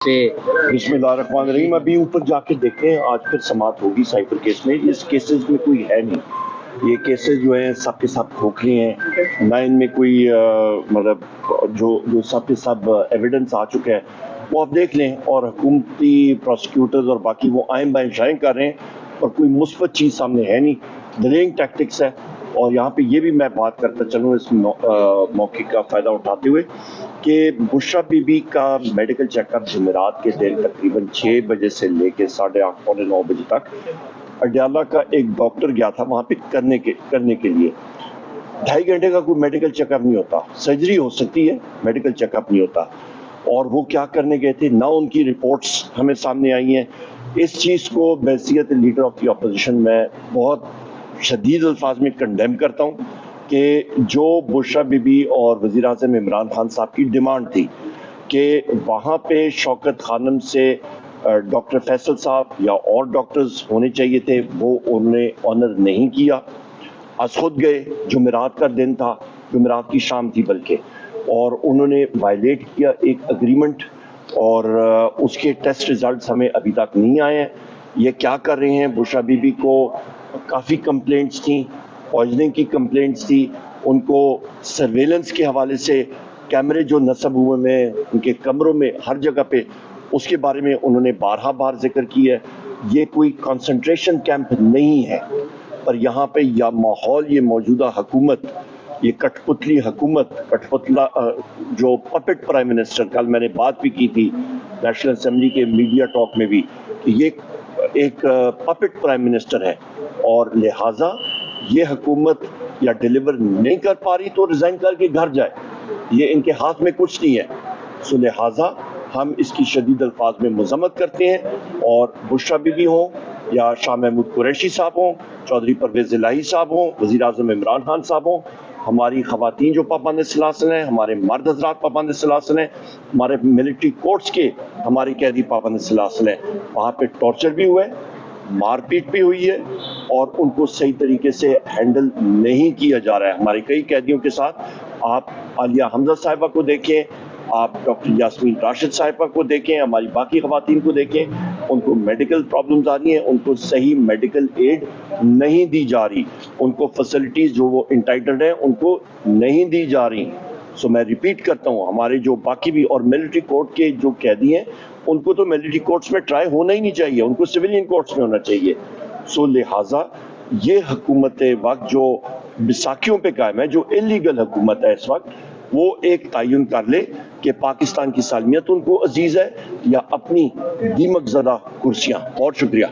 سے बिस्मिल्लाहिर्रहमानिर्रहीम। अभी ऊपर जाके देखते हैं, आज फिर समाअत होगी साइबर केस में। इस केसेस में कोई है नहीं, ये केसेस जो हैं सब के सब खोखले हैं, ना इनमें कोई मतलब जो सब के सब एविडेंस आ चुका है वो आप देख लें। और हुकूमती प्रोसिक्यूटर्स और बाकी वो आयम बायम शायम कर रहे हैं और कोई मुस्बत चीज़ सामने है नहीं, डिलेइंग टैक्टिक्स है। और यहाँ पे ये भी मैं बात करता चलूँ इस मौके का फ़ायदा उठाते हुए कि बुशरा बीबी का मेडिकल चेकअप जुमेरात के दिन तकरीबन 6 बजे से लेके 8:30 पौने 9 बजे तक अडयाला का एक डॉक्टर गया था वहाँ पे करने के लिए। 2.5 घंटे का कोई मेडिकल चेकअप नहीं होता, सर्जरी हो सकती है, मेडिकल चेकअप नहीं होता। और वो क्या करने गए थे ना, उनकी रिपोर्ट्स हमें सामने आई हैं। इस चीज़ को बैसियत लीडर ऑफ द अपोजिशन में बहुत शदीद अल्फाज में कंडेम करता हूँ कि जो बुशरा बीबी और वज़ीर आज़म इमरान खान साहब की डिमांड थी कि वहाँ पे शौकत खानम से डॉक्टर फैसल साहब या और डॉक्टर्स होने चाहिए थे, वो उन्होंने ऑनर नहीं किया। आज खुद गए, जुमेरात का दिन था, जुमेरात की शाम थी बल्कि, और उन्होंने वायलेट किया एक एग्रीमेंट और उसके टेस्ट रिजल्ट्स हमें अभी तक नहीं आए हैं। ये क्या कर रहे हैं? बुशरा बीबी को काफ़ी कंप्लेंट्स थी, पॉइजनिंग की कंप्लेंट्स थी, उनको सर्वेलेंस के हवाले से कैमरे जो नस्ब हुए में उनके कमरों में हर जगह पे, उसके बारे में उन्होंने बार जिक्र किया है। ये कोई कंसंट्रेशन कैंप नहीं है, पर यहाँ पे या माहौल, ये मौजूदा हुकूमत, ये कठपुतली हुकूमत, कठपुतला जो पपेट प्राइम मिनिस्टर, कल मैंने बात भी की थी नेशनल असेंबली के मीडिया टॉक में भी, कि ये एक पपेट प्राइम मिनिस्टर है और लिहाजा ये हुकूमत या डिलीवर नहीं कर पा रही तो रिजाइन करके घर जाए, ये इनके हाथ में कुछ नहीं है। सो लिहाजा हम इसकी शदीद अल्फाज में मजम्मत करते हैं। और बुशरा बीबी हो या शाह महमूद कुरैशी साहब हों, चौधरी परवेज़ इलाही साहब हों, वज़ीर आज़म इमरान खान साहब हों, हमारी ख़वातीन जो पाबंद सलासल हैं, हमारे मर्द हज़रात पाबंद सलासल हैं, हमारे मिलिट्री कोर्ट्स के हमारे कैदी पाबंद सलासल हैं, वहाँ पे टॉर्चर भी हुआ है, मारपीट भी हुई है और उनको सही तरीके से हैंडल नहीं किया जा रहा है। हमारे कई कैदियों के साथ आप आलिया हमजा साहिबा को देखें, आप डॉक्टर यास्मीन राशिद साहिबा को देखें, हमारी बाकी ख़वातीन को देखें, उनको मेडिकल प्रॉब्लम्स आ रही हैं, उनको सही मेडिकल एड नहीं दी जा रही, उनको फैसिलिटीज़ जो वो इंटाइटल्ड हैं उनको नहीं दी जा रही। सो मैं रिपीट करता हूँ, हमारे जो बाकी भी और मिलिट्री कोर्ट के जो कैदी हैं उनको तो मिलिट्री कोर्ट्स में ट्राई होना ही नहीं चाहिए, उनको सिविलियन कोर्ट्स में होना चाहिए। सो लिहाजा ये हुकूमत वक्त जो बिसाखियों पे कायम है, जो इलीगल हुकूमत है इस वक्त, वो एक तयन कर ले कि पाकिस्तान की सालमियत उनको अजीज है या अपनी दीमक ज़दा कुर्सियाँ। बहुत शुक्रिया।